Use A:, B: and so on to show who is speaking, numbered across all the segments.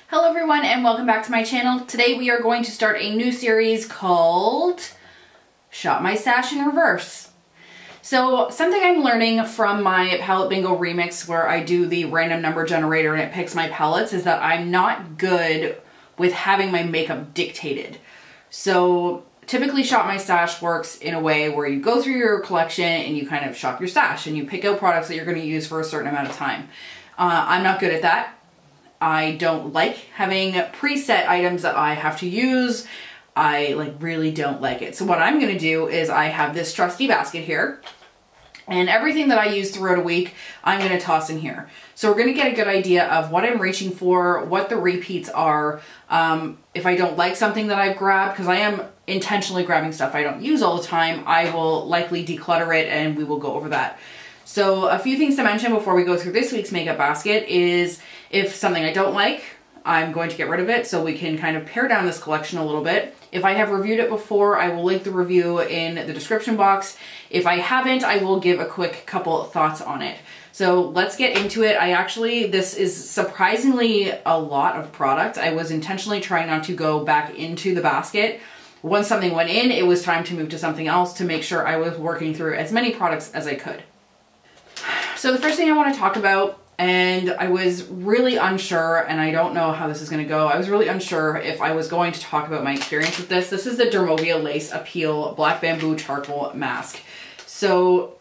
A: Hello everyone and welcome back to my channel. Today we are going to start a new series called Shop My Stash in Reverse. So something I'm learning from my palette bingo remix where I do the random number generator and it picks my palettes is that I'm not good with having my makeup dictated. So typically Shop My Stash works in a way where you go through your collection and you kind of shop your stash and you pick out products that you're going to use for a certain amount of time. I'm not good at that. I don't like having preset items that I have to use. I really don't like it. So what I'm going to do is I have this trusty basket here and everything that I use throughout a week, I'm going to toss in here. So we're going to get a good idea of what I'm reaching for, what the repeats are. If I don't like something that I've grabbed, because I am intentionally grabbing stuff I don't use all the time, I will likely declutter it and we will go over that. So a few things to mention before we go through this week's makeup basket is if something I don't like, I'm going to get rid of it so we can kind of pare down this collection a little bit. If I have reviewed it before, I will link the review in the description box. If I haven't, I will give a quick couple thoughts on it. So let's get into it. This is surprisingly a lot of product. I was intentionally trying not to go back into the basket. Once something went in, it was time to move to something else to make sure I was working through as many products as I could. So the first thing I want to talk about, and I was really unsure, and I don't know how this is going to go. I was really unsure if I was going to talk about my experience with this. This is the Dermovia Lace Appeal Black Bamboo Charcoal Mask. So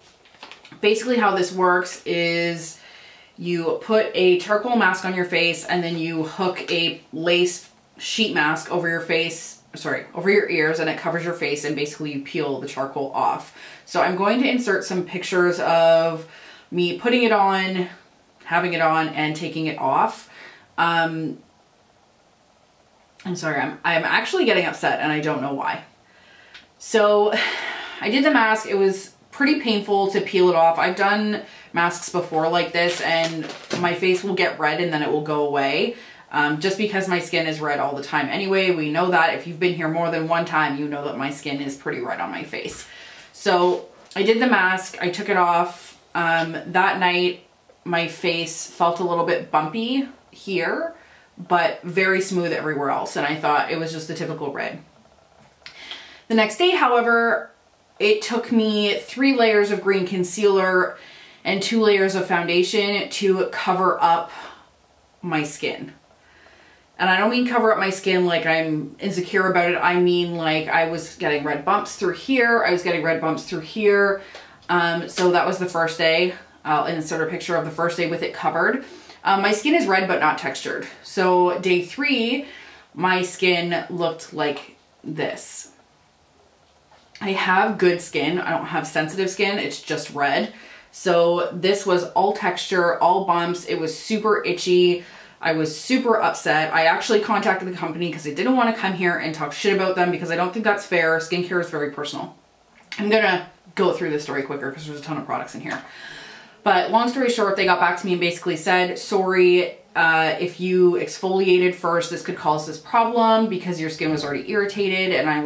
A: basically how this works is you put a charcoal mask on your face and then you hook a lace sheet mask over your face, over your ears, and it covers your face and basically you peel the charcoal off. So I'm going to insert some pictures of me putting it on, having it on, and taking it off. I'm sorry, I'm actually getting upset and I don't know why. So I did the mask. It was pretty painful to peel it off. I've done masks before like this and my face will get red and then it will go away. Just because my skin is red all the time. Anyway, we know that. If you've been here more than one time, you know that my skin is pretty red on my face. So I did the mask, I took it off. That night, my face felt a little bit bumpy here, but very smooth everywhere else. And I thought it was just the typical red. The next day, however, it took me 3 layers of green concealer and 2 layers of foundation to cover up my skin. And I don't mean cover up my skin like I'm insecure about it. I mean like I was getting red bumps through here. I was getting red bumps through here. So that was the first day. I'll insert a picture of the first day with it covered. My skin is red but not textured. So day 3, my skin looked like this. I have good skin. I don't have sensitive skin. It's just red. So this was all texture, all bumps. It was super itchy. I was super upset. I actually contacted the company because I didn't want to come here and talk shit about them because I don't think that's fair. Skincare is very personal. I'm gonna go through this story quicker because there's a ton of products in here. But long story short, they got back to me and basically said, sorry, if you exfoliated first, this could cause this problem because your skin was already irritated and I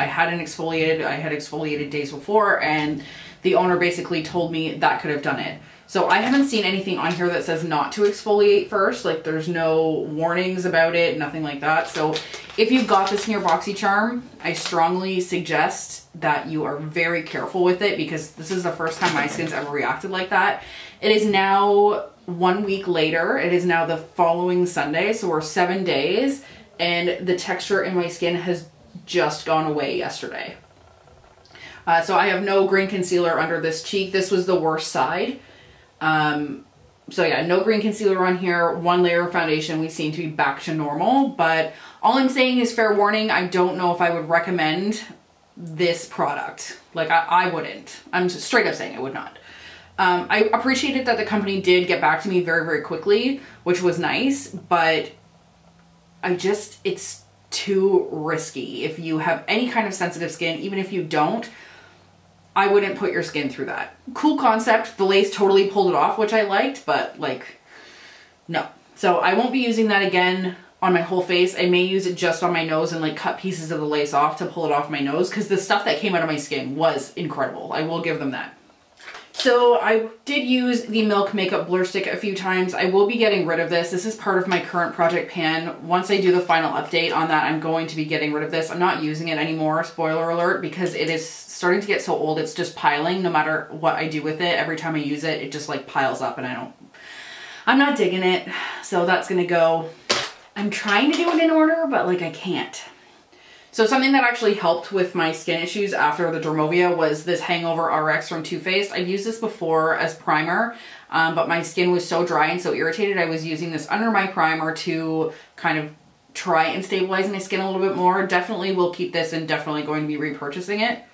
A: had exfoliated days before and the owner basically told me that could have done it. So I haven't seen anything on here that says not to exfoliate first. Like there's no warnings about it, nothing like that. So if you've got this in your BoxyCharm, I strongly suggest that you are very careful with it because this is the first time my skin's ever reacted like that. It is now 1 week later. It is now the following Sunday. So we're 7 days and the texture in my skin has just gone away yesterday. So I have no green concealer under this cheek. This was the worst side. So yeah, no green concealer on here, 1 layer of foundation. We seem to be back to normal, but all I'm saying is fair warning. I don't know if I would recommend this product. Like I wouldn't. I'm just straight up saying I would not. I appreciated that the company did get back to me very, very quickly, which was nice, but it's too risky. If you have any kind of sensitive skin, even if you don't, I wouldn't put your skin through that. Cool concept. The lace totally pulled it off, which I liked, but like, no. So I won't be using that again on my whole face. I may use it just on my nose and like cut pieces of the lace off to pull it off my nose because the stuff that came out of my skin was incredible. I will give them that. So I did use the Milk Makeup Blur Stick a few times. I will be getting rid of this. This is part of my current project pan. Once I do the final update on that, I'm going to be getting rid of this. I'm not using it anymore, spoiler alert, because it is starting to get so old. It's just piling no matter what I do with it. Every time I use it, it just like piles up and I'm not digging it. So that's gonna go. I'm trying to do it in order, but like I can't. So something that actually helped with my skin issues after the Dermovia was this Hangover RX from Too Faced. I've used this before as primer, but my skin was so dry and so irritated. I was using this under my primer to kind of try and stabilize my skin a little bit more. Definitely will keep this and definitely going to be repurchasing it.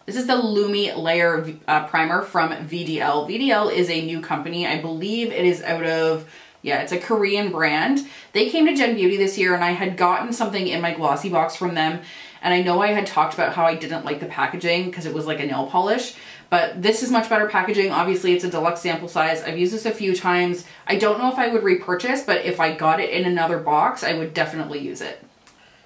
A: This is the Lumi Layer Primer from VDL. VDL is a new company. I believe it is out of... yeah, it's a Korean brand. They came to Gen Beauty this year and I had gotten something in my glossy box from them. And I know I had talked about how I didn't like the packaging because it was like a nail polish, but this is much better packaging. Obviously it's a deluxe sample size. I've used this a few times. I don't know if I would repurchase, but if I got it in another box, I would definitely use it.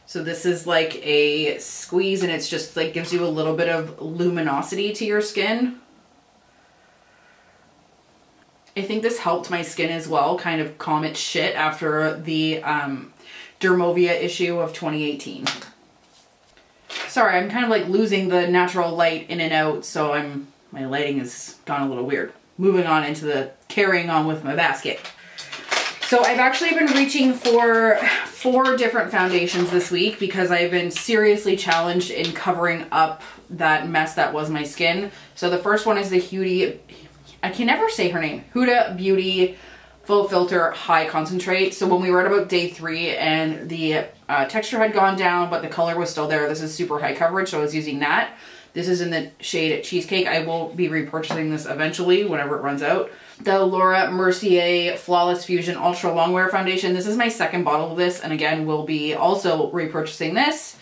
A: So this is like a squeeze and it's just like gives you a little bit of luminosity to your skin. I think this helped my skin as well, kind of calm its shit after the Dermovia issue of 2018. Sorry, I'm kind of like losing the natural light in and out, so my lighting has gone a little weird. Moving on into the carrying on with my basket. So I've actually been reaching for 4 different foundations this week because I've been seriously challenged in covering up that mess that was my skin. So the first one is the Huda, I can never say her name, Huda Beauty Full Filter High Concentrate. So when we were at about day 3 and the texture had gone down, but the color was still there, this is super high coverage, so I was using that. This is in the shade Cheesecake. I will be repurchasing this eventually whenever it runs out. The Laura Mercier Flawless Fusion Ultra Longwear Foundation. This is my second bottle of this, and again, we'll be also repurchasing this.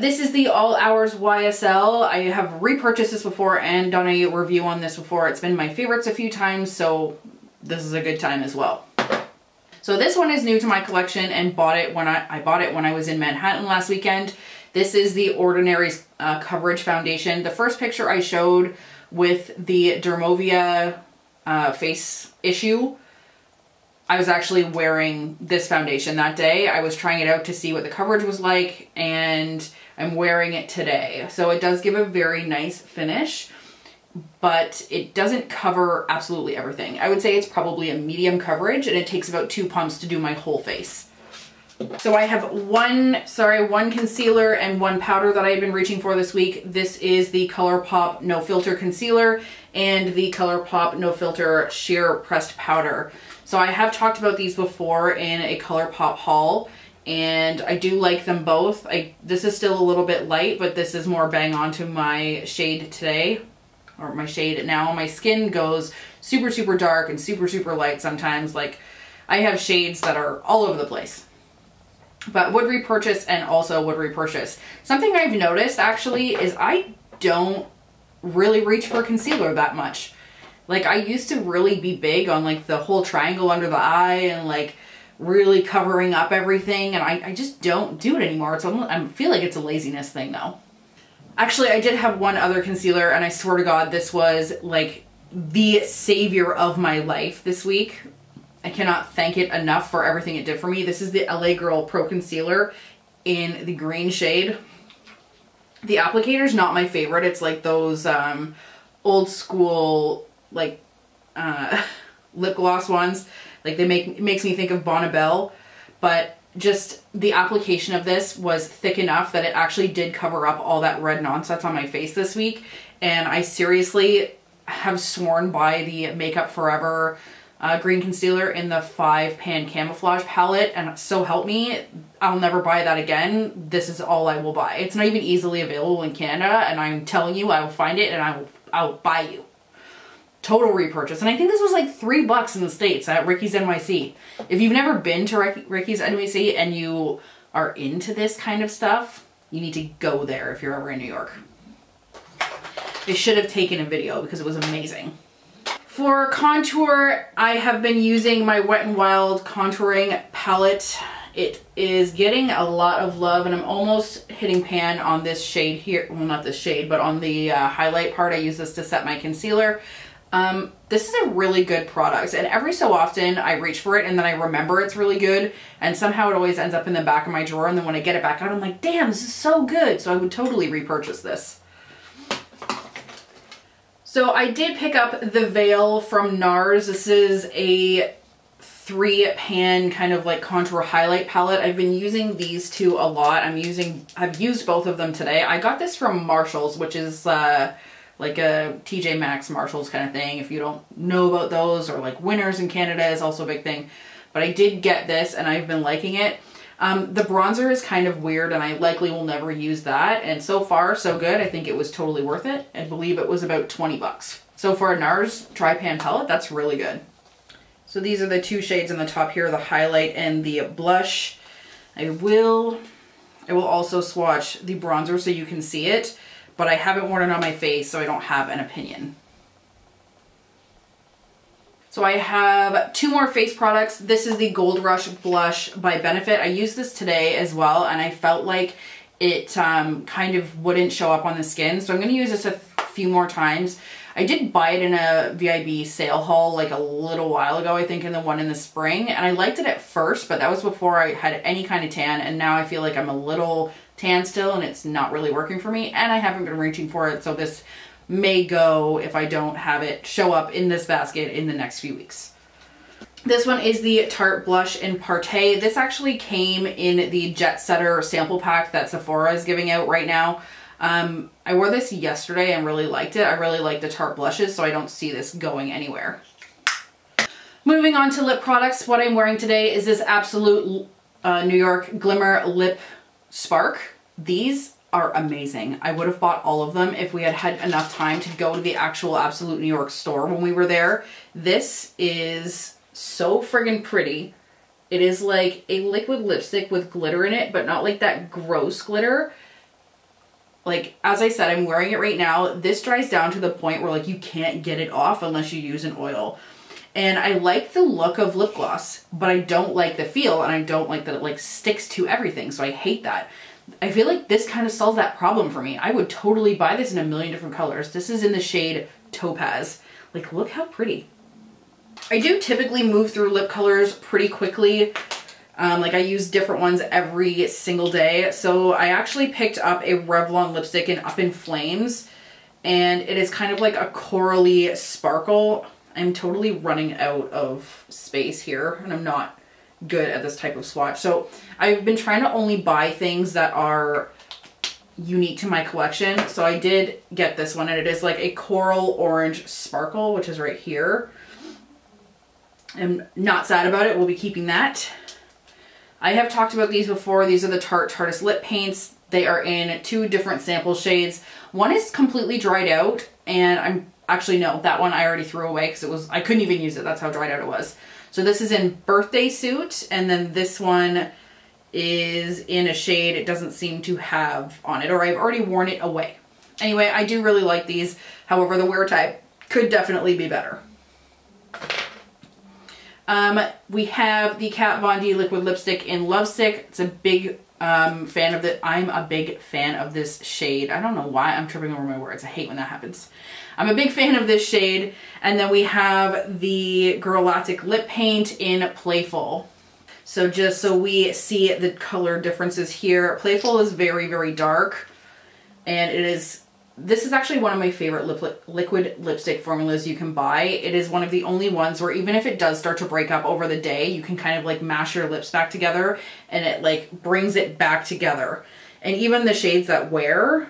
A: This is the All Hours YSL. I have repurchased this before and done a review on this before. It's been my favorites a few times, so this is a good time as well. So this one is new to my collection and bought it when I bought it when I was in Manhattan last weekend. This is the Ordinary Coverage Foundation. The first picture I showed with the Dermovia face issue, I was actually wearing this foundation that day. I was trying it out to see what the coverage was like, and I'm wearing it today. So it does give a very nice finish, but it doesn't cover absolutely everything. I would say it's probably a medium coverage, and it takes about 2 pumps to do my whole face. So I have one concealer and one powder that I've been reaching for this week. This is the ColourPop No Filter Concealer and the ColourPop No Filter Sheer Pressed Powder. So I have talked about these before in a ColourPop haul, and I do like them both. This is still a little bit light, but this is more bang on to my shade today, or my shade now. My skin goes super, super dark and super, super light sometimes. Like, I have shades that are all over the place. But would repurchase and also would repurchase. Something I've noticed actually is I don't really reach for concealer that much. Like, I used to really be big on like the whole triangle under the eye and like really covering up everything, and I just don't do it anymore. It's almost, I feel like it's a laziness thing though. Actually, I did have one other concealer, and I swear to God, this was like the savior of my life this week. I cannot thank it enough for everything it did for me. This is the LA Girl Pro Concealer in the green shade. The applicator's not my favorite. It's like those old school like lip gloss ones. Like it makes me think of Bonnabelle, but just the application of this was thick enough that it actually did cover up all that red nonsense on my face this week. And I seriously have sworn by the Makeup Forever green concealer in the 5-pan camouflage palette, and so help me, I'll never buy that again. This is all I will buy. It's not even easily available in Canada, and I'm telling you, I will find it and I will buy you. Total repurchase. And I think this was like $3 in the States at Ricky's NYC. If you've never been to Ricky's NYC and you are into this kind of stuff, you need to go there if you're ever in New York. I should have taken a video because it was amazing. For contour, I have been using my Wet n Wild contouring palette It is getting a lot of love, and I'm almost hitting pan on this shade here. Well, not this shade, but on the highlight part. I use this to set my concealer. This is a really good product, and every so often I reach for it and then I remember it's really good, and somehow it always ends up in the back of my drawer, and then when I get it back out I'm like, damn, this is so good. So I would totally repurchase this. So I did pick up the Veil from NARS. This is a 3-pan kind of like contour highlight palette. I've been using these two a lot. I've used both of them today. I got this from Marshall's, which is like a TJ Maxx Marshalls kind of thing. If you don't know about those, or like Winners in Canada is also a big thing. But I did get this and I've been liking it. The bronzer is kind of weird and I likely will never use that. And so far, so good. I think it was totally worth it. I believe it was about 20 bucks. So for a NARS tri-pan palette, that's really good. So these are the two shades on the top here, the highlight and the blush. I will also swatch the bronzer so you can see it, but I haven't worn it on my face, so I don't have an opinion. So I have two more face products. This is the Gold Rush Blush by Benefit. I used this today as well, and I felt like it kind of wouldn't show up on the skin. So I'm gonna use this a few more times. I did buy it in a VIB sale haul like a little while ago, I think in the one in the spring, and I liked it at first, but that was before I had any kind of tan, and now I feel like I'm a little tan still and it's not really working for me, and I haven't been reaching for it, so this may go if I don't have it show up in this basket in the next few weeks. This one is the Tarte Blush in Partey. This actually came in the Jet Setter sample pack that Sephora is giving out right now. I wore this yesterday and really liked it. I really like the Tarte blushes, so I don't see this going anywhere. Moving on to lip products, what I'm wearing today is this Absolute New York Glimmer Lip Spark. These are amazing. I would have bought all of them if we had had enough time to go to the actual Absolute New York store when we were there. This is so friggin' pretty. It is like a liquid lipstick with glitter in it, but not like that gross glitter. Like, as I said, I'm wearing it right now. This dries down to the point where like you can't get it off unless you use an oil. And I like the look of lip gloss, but I don't like the feel, and I don't like that it like sticks to everything, so I hate that. I feel like this kind of solves that problem for me. I would totally buy this in a million different colors. This is in the shade Topaz. Like, look how pretty. I do typically move through lip colors pretty quickly. Like I use different ones every single day. So I actually picked up a Revlon lipstick in Up in Flames, and it is kind of like a corally sparkle. I'm totally running out of space here, and I'm not good at this type of swatch. So I've been trying to only buy things that are unique to my collection. So I did get this one, and it is like a coral orange sparkle, which is right here. I'm not sad about it. We'll be keeping that. I have talked about these before. These are the Tarte Tarteist Lip Paints. They are in two different sample shades. One is completely dried out, and actually no, that one I already threw away because I couldn't even use it. That's how dried out it was. So this is in Birthday Suit, and then this one is in a shade it doesn't seem to have on it, or I've already worn it away. Anyway, I do really like these. However, the wear type could definitely be better. We have the Kat Von D Liquid Lipstick in Lovesick. It's a big fan of I'm a big fan of this shade. I don't know why I'm tripping over my words. I hate when that happens. I'm a big fan of this shade. And then we have the Girlatic Lip Paint in Playful. So just so we see the color differences here, Playful is very, very dark. And this is actually one of my favorite liquid lipstick formulas you can buy. It is one of the only ones where even if it does start to break up over the day, you can kind of like mash your lips back together and it like brings it back together. And even the shades that wear,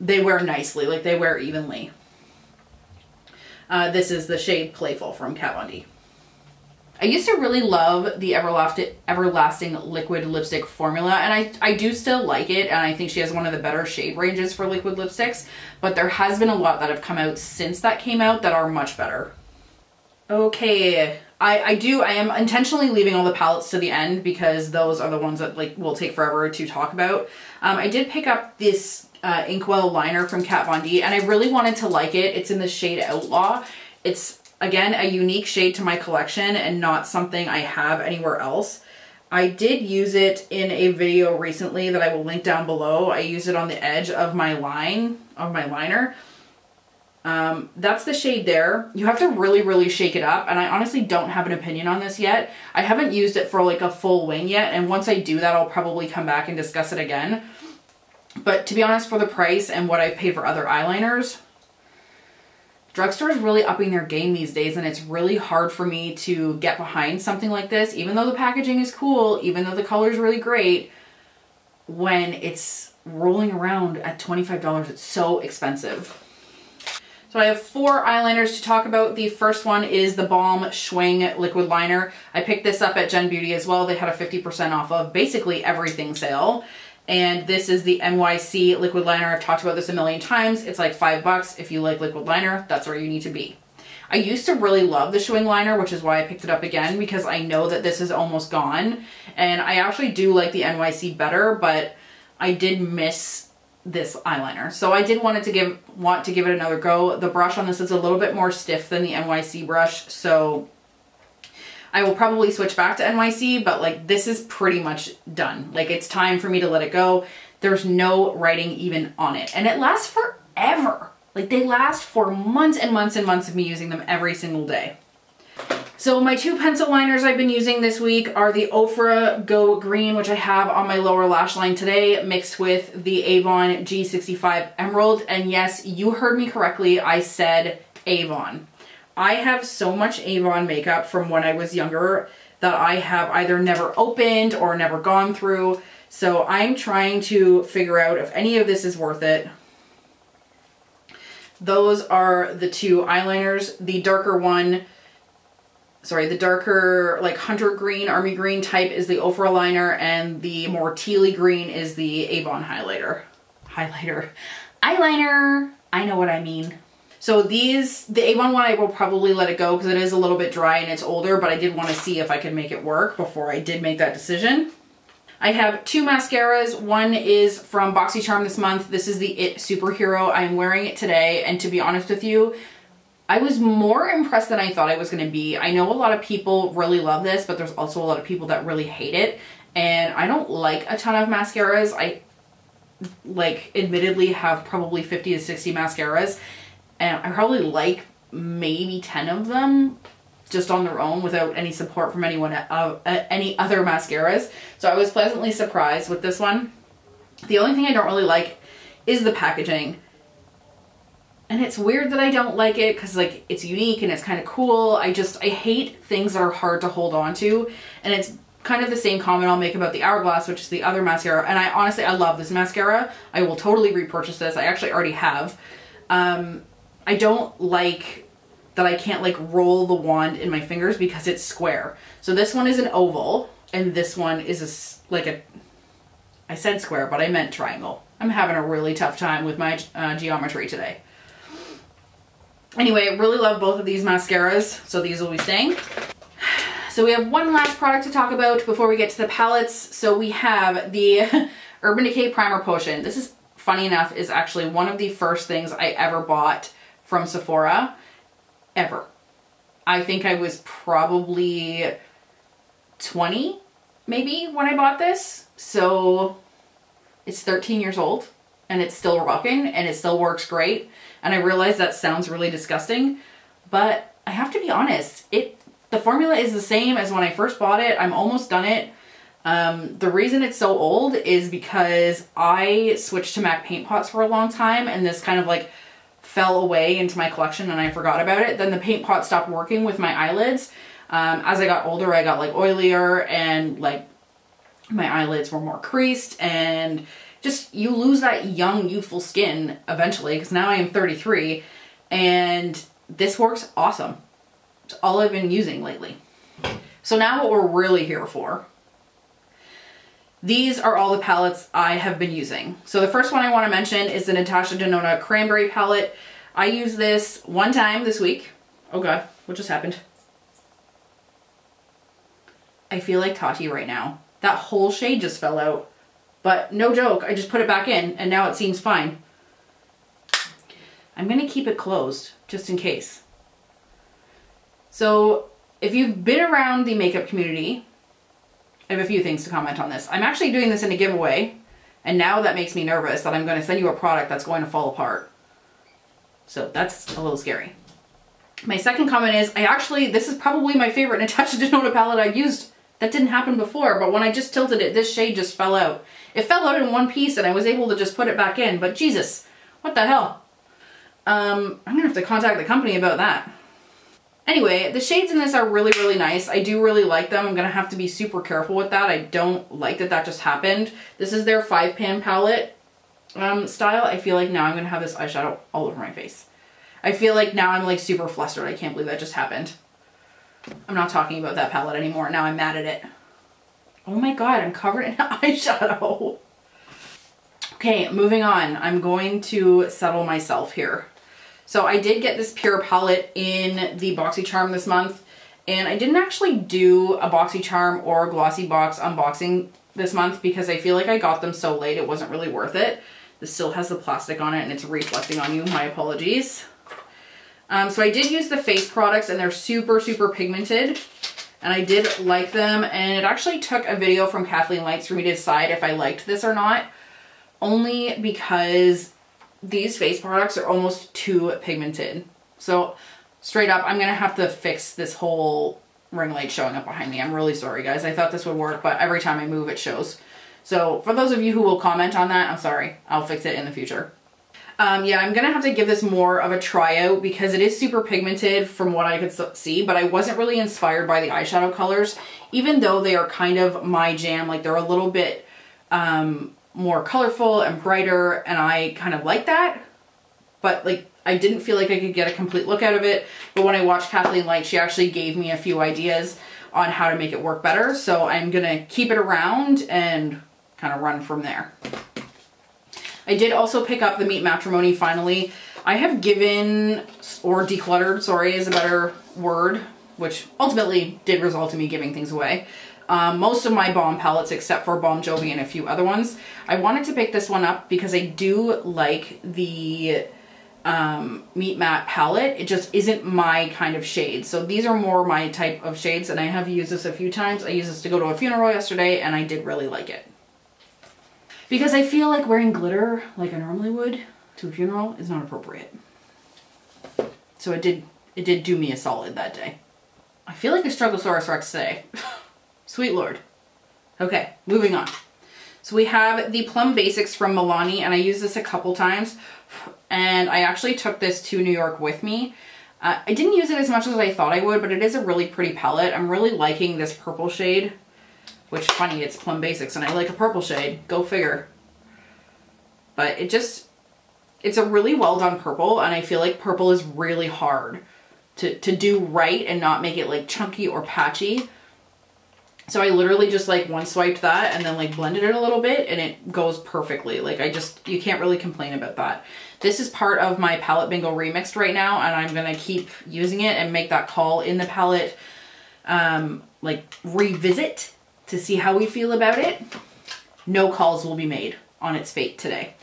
A: they wear nicely, like they wear evenly. This is the shade Playful from Kat Von D. I used to really love the Everlasting Liquid Lipstick formula, and I do still like it, and I think she has one of the better shade ranges for liquid lipsticks, but there has been a lot that have come out since that came out that are much better. Okay, I am intentionally leaving all the palettes to the end because those are the ones that like will take forever to talk about. I did pick up this Inkwell liner from Kat Von D, and I really wanted to like it. It's in the shade Outlaw. It's again, a unique shade to my collection and not something I have anywhere else. I did use it in a video recently that I will link down below. I used it on the edge of my liner. That's the shade there. You have to really, really shake it up. And I honestly don't have an opinion on this yet. I haven't used it for like a full wing yet. And once I do that, I'll probably come back and discuss it again. But to be honest, for the price and what I've paid for other eyeliners, drugstore is really upping their game these days, and it's really hard for me to get behind something like this, even though the packaging is cool, even though the color is really great, when it's rolling around at $25. It's so expensive. So I have 4 eyeliners to talk about. The first one is the Balm Schwing Liquid Liner. I picked this up at Gen Beauty as well. They had a 50% off of basically everything sale. And this is the NYC liquid liner. I've talked about this a million times. It's like $5. If you like liquid liner, that's where you need to be. I used to really love the Schwing liner, which is why I picked it up again, because I know that this is almost gone. And I actually do like the NYC better, but I did miss this eyeliner. So I did want to give it another go. The brush on this is a little bit more stiff than the NYC brush, so I will probably switch back to NYC, but like this is pretty much done. Like it's time for me to let it go. There's no writing even on it. And it lasts forever. Like they last for months and months and months of me using them every single day. So my 2 pencil liners I've been using this week are the Ofra Go Green, which I have on my lower lash line today, mixed with the Avon G65 Emerald. And yes, you heard me correctly. I said Avon. I have so much Avon makeup from when I was younger that I have either never opened or never gone through. So I'm trying to figure out if any of this is worth it. Those are the 2 eyeliners. The darker one, sorry, the darker like hunter green, army green type is the Ofra liner, and the more tealy green is the Avon eyeliner. I know what I mean. So the Avon one, I will probably let it go because it is a little bit dry and it's older, but I did want to see if I could make it work before I did make that decision. I have 2 mascaras. One is from BoxyCharm this month. This is the It Superhero. I'm wearing it today, and to be honest with you, I was more impressed than I thought I was going to be. I know a lot of people really love this, but there's also a lot of people that really hate it, and I don't like a ton of mascaras. I like admittedly have probably 50 to 60 mascaras. And I probably like maybe 10 of them just on their own without any support from any other mascaras. So I was pleasantly surprised with this one. The only thing I don't really like is the packaging. And it's weird that I don't like it because like it's unique and it's kind of cool. I hate things that are hard to hold on to. And it's kind of the same comment I'll make about the Hourglass, which is the other mascara. And I love this mascara. I will totally repurchase this. I actually already have. I don't like that I can't like roll the wand in my fingers because it's square. So this one is an oval and this one is I said square, but I meant triangle. I'm having a really tough time with my geometry today. Anyway, I really love both of these mascaras, so these will be staying. So we have one last product to talk about before we get to the palettes. So we have the Urban Decay Primer Potion. This is, funny enough, is actually one of the first things I ever bought from Sephora, ever. I think I was probably 20, maybe, when I bought this. So it's 13 years old and it's still rocking and it still works great. And I realize that sounds really disgusting, but I have to be honest, the formula is the same as when I first bought it. I'm almost done it. The reason it's so old is because I switched to MAC paint pots for a long time and this kind of like fell away into my collection and I forgot about it. Then the paint pot stopped working with my eyelids. As I got older, I got like oilier and like my eyelids were more creased, and just you lose that young, youthful skin eventually, because now I am 33 and this works awesome. It's all I've been using lately. So now what we're really here for. These are all the palettes I have been using. So the first one I want to mention is the Natasha Denona Cranberry palette. I used this one time this week. Oh god, what just happened? I feel like Tati right now. That whole shade just fell out. But no joke, I just put it back in and now it seems fine. I'm going to keep it closed just in case. So if you've been around the makeup community, I have a few things to comment on this. I'm actually doing this in a giveaway, and now that makes me nervous that I'm going to send you a product that's going to fall apart. So that's a little scary. My second comment is, this is probably my favorite Natasha Denona palette I've used. That didn't happen before, but when I just tilted it, this shade just fell out. It fell out in one piece and I was able to just put it back in, but Jesus, what the hell? I'm gonna have to contact the company about that. Anyway, the shades in this are really, really nice. I do really like them. I'm gonna have to be super careful with that. I don't like that that just happened. This is their 5-pan palette style. I feel like now I'm gonna have this eyeshadow all over my face. I feel like now I'm like super flustered. I can't believe that just happened. I'm not talking about that palette anymore. Now I'm mad at it. Oh my God, I'm covered in eyeshadow. Okay, moving on. I'm going to settle myself here. So I did get this Pure palette in the BoxyCharm this month, and I didn't actually do a BoxyCharm or a Glossy Box unboxing this month because I feel like I got them so late it wasn't really worth it. This still has the plastic on it and it's reflecting on you. My apologies. So I did use the face products and they're super, super pigmented and I did like them, and it actually took a video from Kathleen Lights for me to decide if I liked this or not, only because these face products are almost too pigmented. So straight up, I'm gonna have to fix this whole ring light showing up behind me. I'm really sorry guys. I thought this would work, but every time I move it shows. So for those of you who will comment on that, I'm sorry. I'll fix it in the future. Yeah, I'm gonna have to give this more of a tryout because it is super pigmented from what I could see, but I wasn't really inspired by the eyeshadow colors, even though they are kind of my jam. Like they're a little bit more colorful and brighter, and I kind of like that, but like I didn't feel like I could get a complete look out of it. But when I watched Kathleen Light, she actually gave me a few ideas on how to make it work better. So I'm gonna keep it around and kind of run from there. I did also pick up the Meet Matrimony finally. I have given, or decluttered, sorry is a better word, which ultimately did result in me giving things away. Most of my Balm palettes except for Balm Jovi and a few other ones. I wanted to pick this one up because I do like the Meet Matte palette. It just isn't my kind of shade. So these are more my type of shades, and I have used this a few times. I used this to go to a funeral yesterday and I did really like it. Because I feel like wearing glitter like I normally would to a funeral is not appropriate. So it did do me a solid that day. I feel like a Strugosaurus Rex today. Sweet Lord. Okay, moving on. So we have the Plum Basics from Milani, and I used this a couple times, and I actually took this to New York with me. I didn't use it as much as I thought I would, but it is a really pretty palette. I'm really liking this purple shade, which funny, it's Plum Basics, and I like a purple shade. Go figure. But it's a really well done purple, and I feel like purple is really hard to do right and not make it like chunky or patchy. So I literally just like one swiped that and then like blended it a little bit and it goes perfectly. Like you can't really complain about that. This is part of my palette bingo remixed right now, and I'm gonna keep using it and make that call in the palette like revisit to see how we feel about it. No calls will be made on its fate today.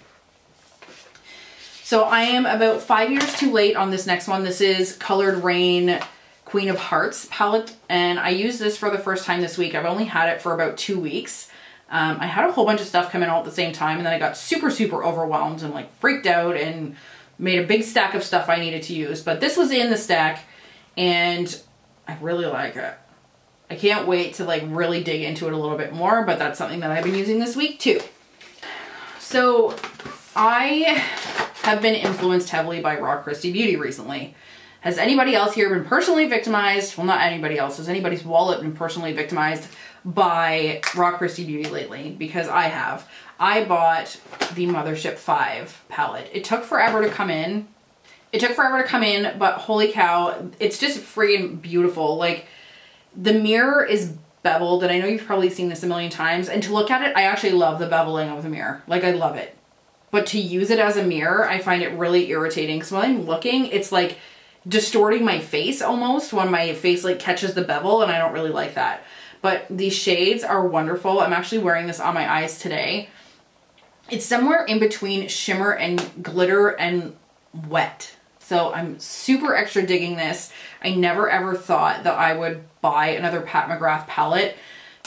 A: So I am about 5 years too late on this next one. This is Colored Rain Queen of Hearts palette, and I used this for the first time this week. I've only had it for about 2 weeks. I had a whole bunch of stuff coming out at the same time, and then I got super, super overwhelmed and like freaked out and made a big stack of stuff I needed to use. But this was in the stack, and I really like it. I can't wait to like really dig into it a little bit more, but that's something that I've been using this week too. So I have been influenced heavily by Raw Christy Beauty recently. Has anybody else here been personally victimized? Well, not anybody else. Has anybody's wallet been personally victimized by Raw Christy Beauty lately? Because I have. I bought the Mothership 5 palette. It took forever to come in. But holy cow, it's just freaking beautiful. Like, the mirror is beveled, and I know you've probably seen this a million times, and to look at it, I actually love the beveling of the mirror. Like, I love it. But to use it as a mirror, I find it really irritating, because when I'm looking, it's like distorting my face almost when my face like catches the bevel, and I don't really like that. But these shades are wonderful. I'm actually wearing this on my eyes today. It's somewhere in between shimmer and glitter and wet. So I'm super extra digging this. I never ever thought that I would buy another Pat McGrath palette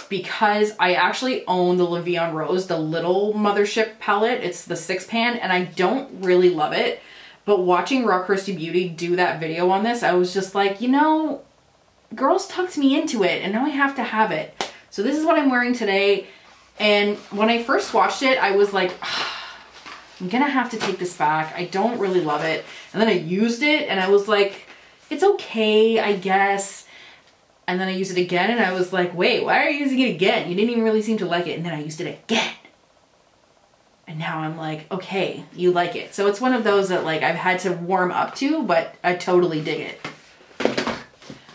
A: because I actually own the La Vie en Rose, the little mothership palette. It's the 6-pan and I don't really love it. But watching Raw Christy Beauty do that video on this, I was just like, you know, girls tucked me into it and now I have to have it. So this is what I'm wearing today. And when I first watched it, I was like, I'm gonna have to take this back. I don't really love it. And then I used it and I was like, it's okay, I guess. And then I used it again and I was like, wait, why are you using it again? You didn't even really seem to like it. And then I used it again. And now I'm like, okay, you like it. So it's one of those that like I've had to warm up to, but I totally dig it.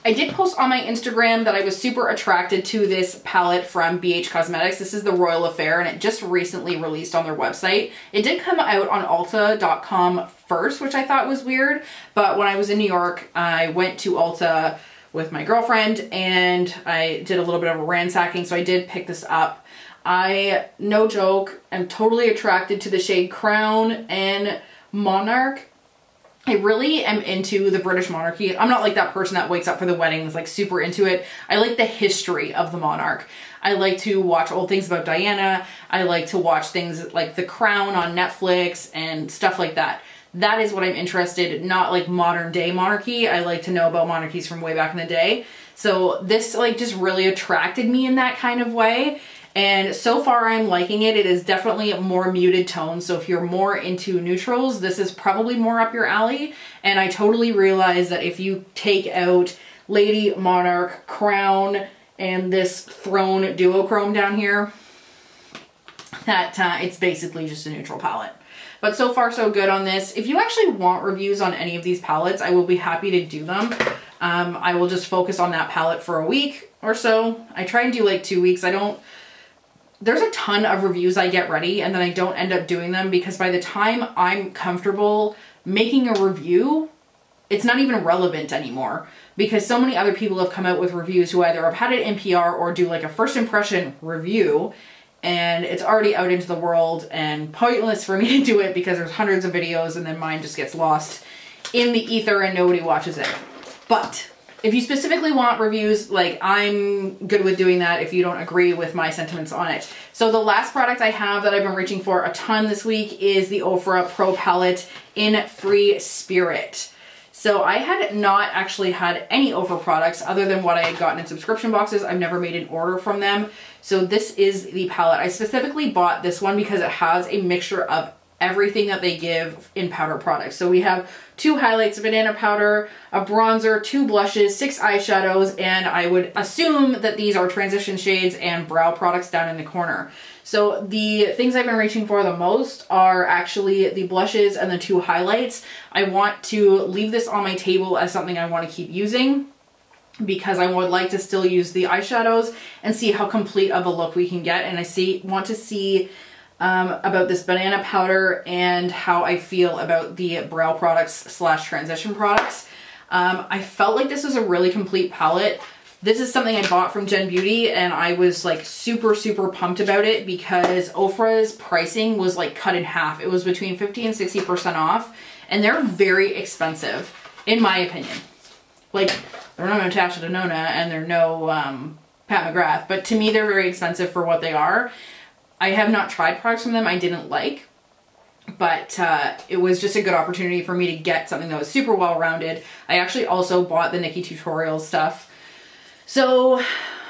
A: I did post on my Instagram that I was super attracted to this palette from BH Cosmetics. This is the Royal Affair and it just recently released on their website. It did come out on Ulta.com first, which I thought was weird. But when I was in New York, I went to Ulta with my girlfriend and I did a little bit of a ransacking. So I did pick this up. I, no joke, am totally attracted to the shade Crown and Monarch. I really am into the British monarchy. I'm not like that person that wakes up for the wedding and is like super into it. I like the history of the monarch. I like to watch old things about Diana. I like to watch things like The Crown on Netflix and stuff like that. That is what I'm interested in, not like modern day monarchy. I like to know about monarchies from way back in the day. So this like just really attracted me in that kind of way. And so far I'm liking it. It is definitely a more muted tone. So if you're more into neutrals, this is probably more up your alley. And I totally realize that if you take out Lady, Monarch, Crown, and this Throne duochrome down here, that it's basically just a neutral palette. But so far so good on this. If you actually want reviews on any of these palettes, I will be happy to do them. I will just focus on that palette for a week or so. I try and do like 2 weeks. There's a ton of reviews I get ready and then I don't end up doing them because by the time I'm comfortable making a review, it's not even relevant anymore because so many other people have come out with reviews who either have had it in PR or do like a first impression review and it's already out into the world and pointless for me to do it because there's hundreds of videos and then mine just gets lost in the ether and nobody watches it. But if you specifically want reviews, like I'm good with doing that if you don't agree with my sentiments on it. So the last product I have that I've been reaching for a ton this week is the Ofra Pro Palette in Free Spirit. So I had not actually had any Ofra products other than what I had gotten in subscription boxes. I've never made an order from them. So this is the palette. I specifically bought this one because it has a mixture of everything that they give in powder products. So we have 2 highlights, banana powder, a bronzer, 2 blushes, 6 eyeshadows, and I would assume that these are transition shades and brow products down in the corner. So the things I've been reaching for the most are actually the blushes and the 2 highlights. I want to leave this on my table as something I want to keep using because I would like to still use the eyeshadows and see how complete of a look we can get. And I want to see about this banana powder and how I feel about the brow products slash transition products. I felt like this was a really complete palette. This is something I bought from Gen Beauty and I was like super, super pumped about it because Ofra's pricing was like cut in half. It was between 50 and 60% off and they're very expensive in my opinion. Like they're no Natasha Denona and they're no Pat McGrath, but to me they're very expensive for what they are. I have not tried products from them I didn't like, but it was just a good opportunity for me to get something that was super well-rounded. I actually also bought the Nikki Tutorials stuff. So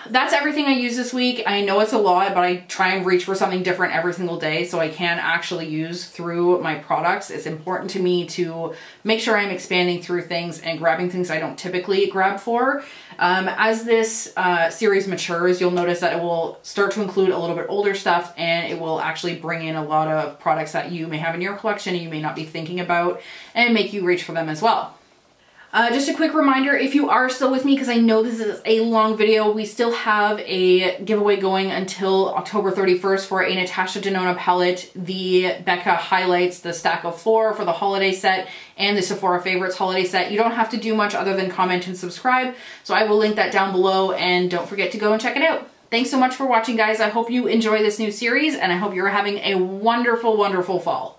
A: that's everything I use this week. I know it's a lot, but I try and reach for something different every single day so I can actually use through my products. It's important to me to make sure I'm expanding through things and grabbing things I don't typically grab for. As this series matures, you'll notice that it will start to include a little bit older stuff and it will actually bring in a lot of products that you may have in your collection and you may not be thinking about and make you reach for them as well. Just a quick reminder, if you are still with me, because I know this is a long video, we still have a giveaway going until October 31st for a Natasha Denona palette, the Becca Highlights, the stack of 4 for the holiday set, and the Sephora Favorites holiday set. You don't have to do much other than comment and subscribe, so I will link that down below, and don't forget to go and check it out. Thanks so much for watching, guys. I hope you enjoy this new series, and I hope you're having a wonderful, wonderful fall.